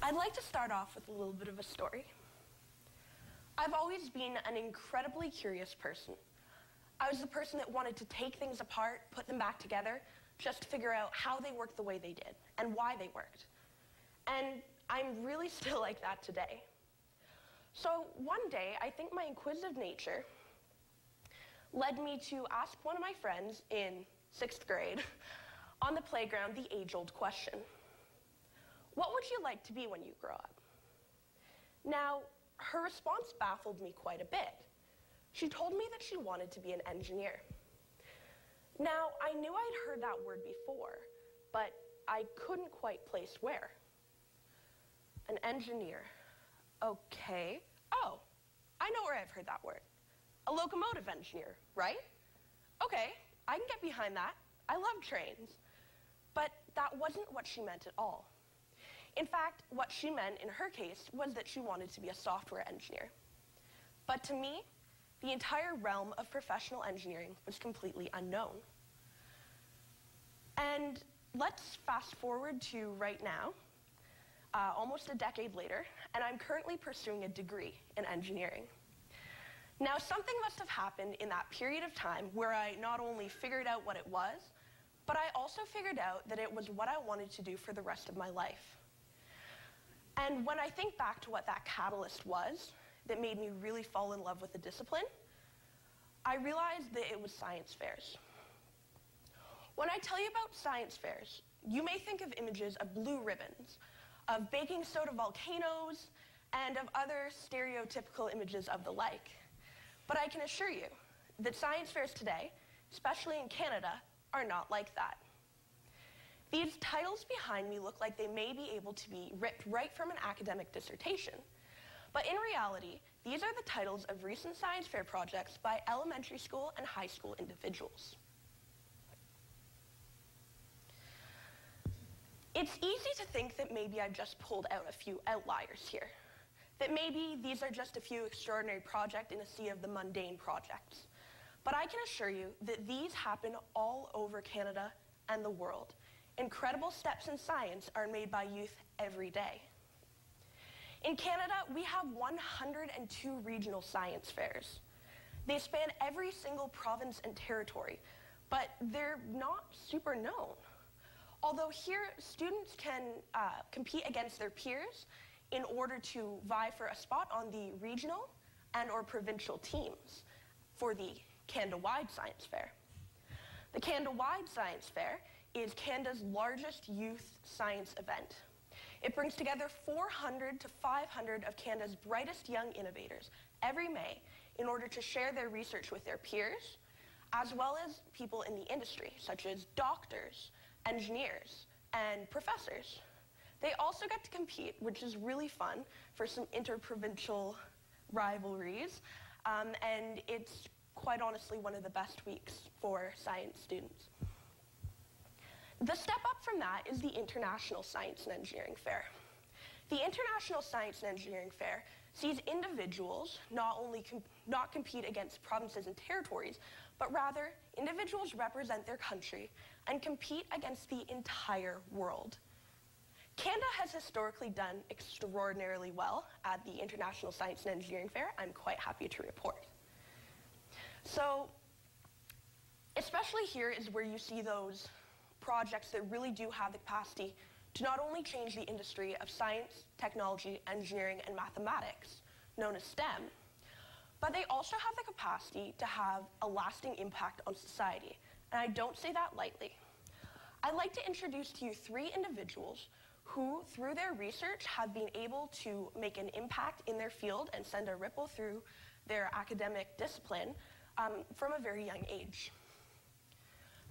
I'd like to start off with a little bit of a story. I've always been an incredibly curious person. I was the person that wanted to take things apart, put them back together, just to figure out how they worked the way they did and why they worked. And I'm really still like that today. So one day, I think my inquisitive nature led me to ask one of my friends in 6th grade on the playground the age-old question: what would you like to be when you grow up? Now, her response baffled me quite a bit. She told me that she wanted to be an engineer. Now, I knew I'd heard that word before, but I couldn't quite place where. An engineer. Okay. Oh, I know where I've heard that word. A locomotive engineer, right? Okay, I can get behind that. I love trains. But that wasn't what she meant at all. In fact, what she meant in her case was that she wanted to be a software engineer. But to me, the entire realm of professional engineering was completely unknown. And let's fast forward to right now, almost a decade later, and I'm currently pursuing a degree in engineering. Now, something must have happened in that period of time where I not only figured out what it was, but I also figured out that it was what I wanted to do for the rest of my life. And when I think back to what that catalyst was that made me really fall in love with the discipline, I realized that it was science fairs. When I tell you about science fairs, you may think of images of blue ribbons, of baking soda volcanoes, and of other stereotypical images of the like. But I can assure you that science fairs today, especially in Canada, are not like that. These titles behind me look like they may be able to be ripped right from an academic dissertation. But in reality, these are the titles of recent science fair projects by elementary school and high school individuals. It's easy to think that maybe I've just pulled out a few outliers here. That maybe these are just a few extraordinary projects in a sea of the mundane projects. But I can assure you that these happen all over Canada and the world. Incredible steps in science are made by youth every day. In Canada, we have 102 regional science fairs. They span every single province and territory, but they're not super known. Although here, students can compete against their peers in order to vie for a spot on the regional and or provincial teams for the Canada-wide Science Fair. The Canada-wide Science Fair is Canada's largest youth science event. It brings together 400 to 500 of Canada's brightest young innovators every May in order to share their research with their peers, as well as people in the industry, such as doctors, engineers, and professors. They also get to compete, which is really fun, for some interprovincial rivalries, and it's quite honestly one of the best weeks for science students. The step up from that is the International Science and Engineering Fair. The International Science and Engineering Fair sees individuals not compete against provinces and territories, but rather individuals represent their country and compete against the entire world. Canada has historically done extraordinarily well at the International Science and Engineering Fair, I'm quite happy to report. So, especially here is where you see those projects that really do have the capacity to not only change the industry of science, technology, engineering, and mathematics, known as STEM, but they also have the capacity to have a lasting impact on society, and I don't say that lightly. I'd like to introduce to you 3 individuals who, through their research, have been able to make an impact in their field and send a ripple through their academic discipline from a very young age.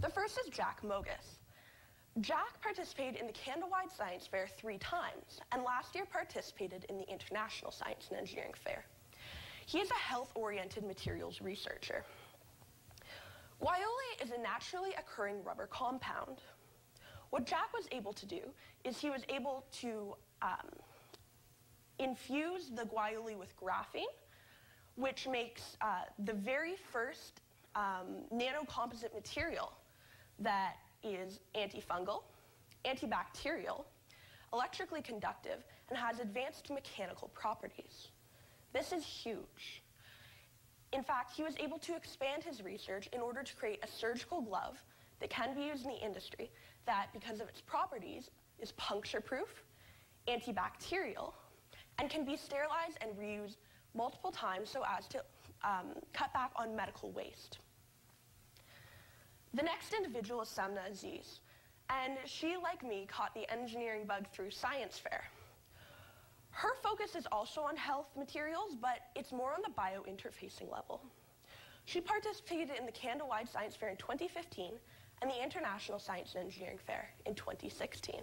The first is Jack Mogis. Jack participated in the Canada-wide Science Fair 3 times, and last year participated in the International Science and Engineering Fair. He is a health-oriented materials researcher. Guaiole is a naturally occurring rubber compound. What Jack was able to do is he was able to infuse the guaiole with graphene, which makes the very first nanocomposite material that is antifungal, antibacterial, electrically conductive, and has advanced mechanical properties. This is huge. In fact, he was able to expand his research in order to create a surgical glove that can be used in the industry that, because of its properties, is puncture-proof, antibacterial, and can be sterilized and reused multiple times so as to cut back on medical waste. The next individual is Samna Aziz, and she, like me, caught the engineering bug through science fair. Her focus is also on health materials, but it's more on the biointerfacing level. She participated in the Canada-wide Science Fair in 2015 and the International Science and Engineering Fair in 2016.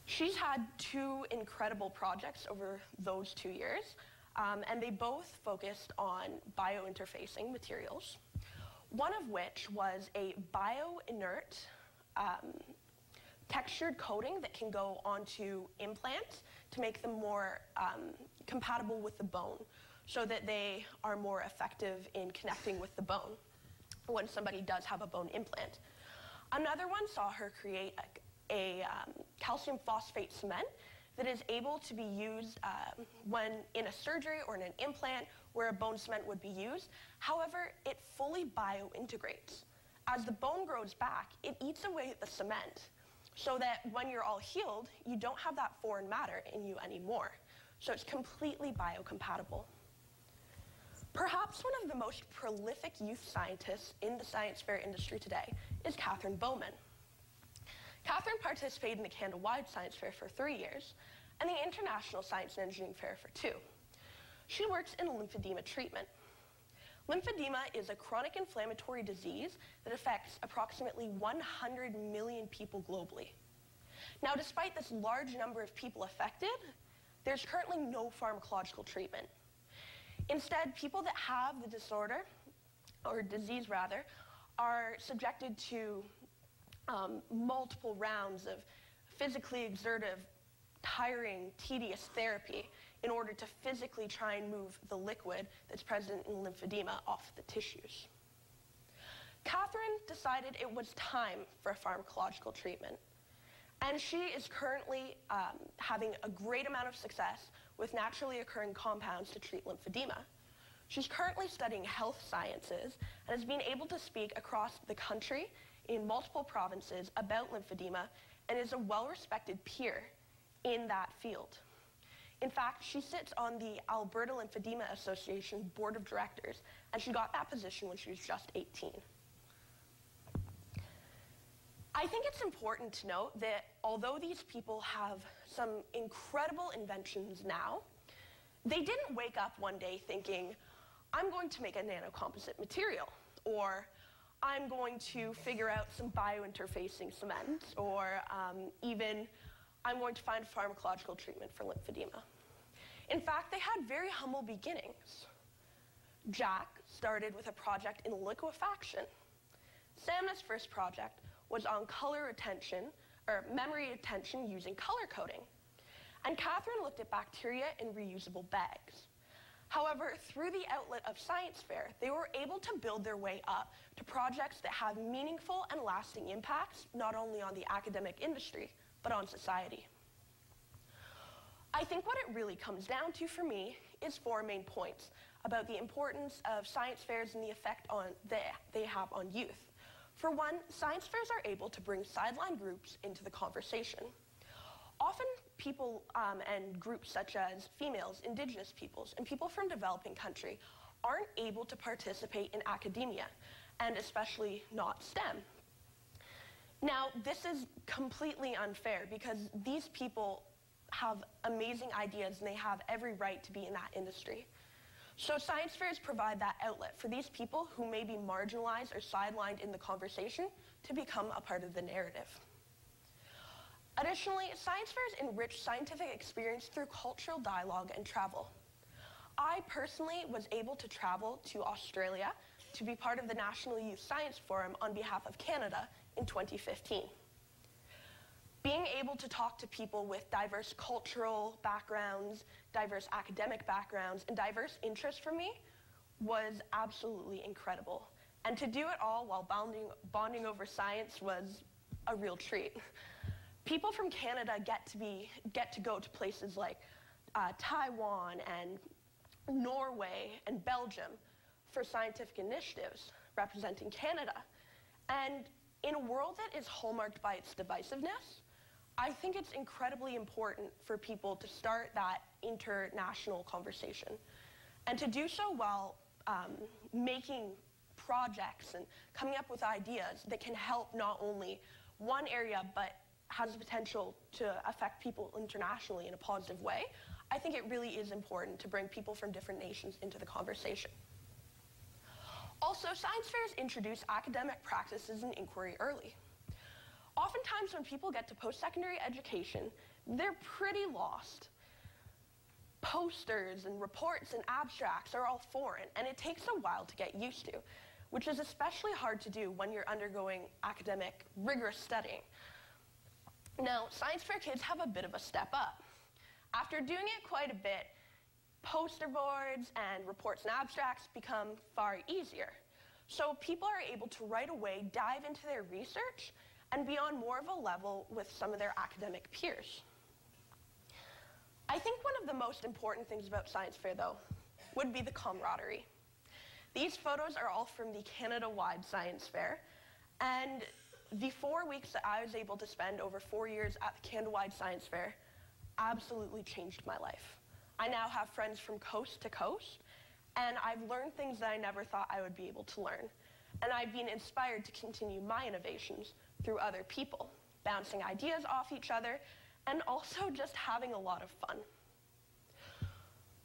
She's had two incredible projects over those 2 years, and they both focused on biointerfacing materials, one of which was a bio-inert textured coating that can go onto implants to make them more compatible with the bone so that they are more effective in connecting with the bone when somebody does have a bone implant. Another one saw her create a calcium phosphate cement that is able to be used when in a surgery or in an implant where a bone cement would be used. However, it fully biointegrates. As the bone grows back, it eats away at the cement so that when you're all healed, you don't have that foreign matter in you anymore. So it's completely biocompatible. Perhaps one of the most prolific youth scientists in the science fair industry today is Katherine Bowman. Katherine participated in the Canada-wide Science Fair for 3 years and the International Science and Engineering Fair for 2. She works in lymphedema treatment. Lymphedema is a chronic inflammatory disease that affects approximately 100 million people globally. Now, despite this large number of people affected, there's currently no pharmacological treatment. Instead, people that have the disorder, or disease rather, are subjected to multiple rounds of physically exertive, tiring, tedious therapy in order to physically try and move the liquid that's present in lymphedema off the tissues. Katherine decided it was time for a pharmacological treatment, and she is currently having a great amount of success with naturally occurring compounds to treat lymphedema. She's currently studying health sciences and has been able to speak across the country in multiple provinces about lymphedema and is a well-respected peer in that field. In fact, she sits on the Alberta Lymphedema Association's board of directors, and she got that position when she was just 18. I think it's important to note that although these people have some incredible inventions now, they didn't wake up one day thinking, I'm going to make a nanocomposite material, or I'm going to figure out some biointerfacing cement, or even I'm going to find a pharmacological treatment for lymphedema. In fact, they had very humble beginnings. Jack started with a project in liquefaction. Samna's first project was on color retention, or memory retention using color coding. And Katherine looked at bacteria in reusable bags. However, through the outlet of science fair, they were able to build their way up to projects that have meaningful and lasting impacts, not only on the academic industry, but on society. I think what it really comes down to for me is 4 main points about the importance of science fairs and the effect they have on youth. For one, science fairs are able to bring sideline groups into the conversation. Often people and groups such as females, indigenous peoples, and people from developing country aren't able to participate in academia, and especially not STEM. Now, this is completely unfair because these people have amazing ideas and they have every right to be in that industry. So science fairs provide that outlet for these people who may be marginalized or sidelined in the conversation to become a part of the narrative. Additionally, science fairs enrich scientific experience through cultural dialogue and travel. I personally was able to travel to Australia to be part of the National Youth Science Forum on behalf of Canada in 2015. Being able to talk to people with diverse cultural backgrounds, diverse academic backgrounds, and diverse interests for me was absolutely incredible. And to do it all while bonding over science was a real treat. People from Canada get to go to places like Taiwan and Norway and Belgium for scientific initiatives representing Canada. And in a world that is hallmarked by its divisiveness, I think it's incredibly important for people to start that international conversation, and to do so while making projects and coming up with ideas that can help not only one area but has the potential to affect people internationally in a positive way. I think it really is important to bring people from different nations into the conversation. Also, science fairs introduce academic practices and inquiry early. Oftentimes when people get to post-secondary education, they're pretty lost. Posters and reports and abstracts are all foreign, and it takes a while to get used to, which is especially hard to do when you're undergoing academic, rigorous studying. Now, science fair kids have a bit of a step up. After doing it quite a bit, poster boards and reports and abstracts become far easier. So people are able to right away dive into their research and be on more of a level with some of their academic peers. I think one of the most important things about science fair, though, would be the camaraderie. These photos are all from the Canada-wide science fair, and the 4 weeks that I was able to spend over 4 years at the Canada-wide science fair absolutely changed my life. I now have friends from coast to coast, and I've learned things that I never thought I would be able to learn. And I've been inspired to continue my innovations through other people, bouncing ideas off each other, and also just having a lot of fun.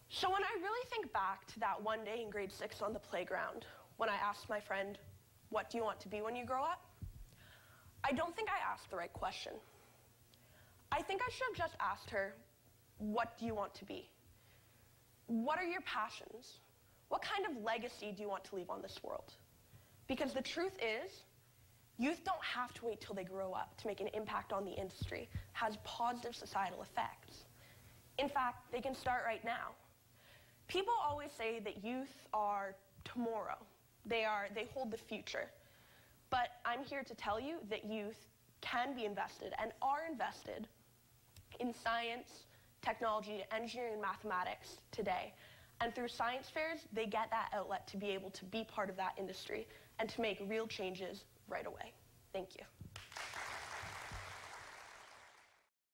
So when I really think back to that one day in grade 6 on the playground, when I asked my friend, "What do you want to be when you grow up?" I don't think I asked the right question. I think I should have just asked her, "What do you want to be? What are your passions? What kind of legacy do you want to leave on this world?" Because the truth is, youth don't have to wait till they grow up to make an impact on the industry. It has positive societal effects. In fact, they can start right now. People always say that youth are tomorrow. They hold the future. But I'm here to tell you that youth can be invested and are invested in science, technology, engineering, and mathematics today. And through science fairs, they get that outlet to be able to be part of that industry and to make real changes right away. Thank you.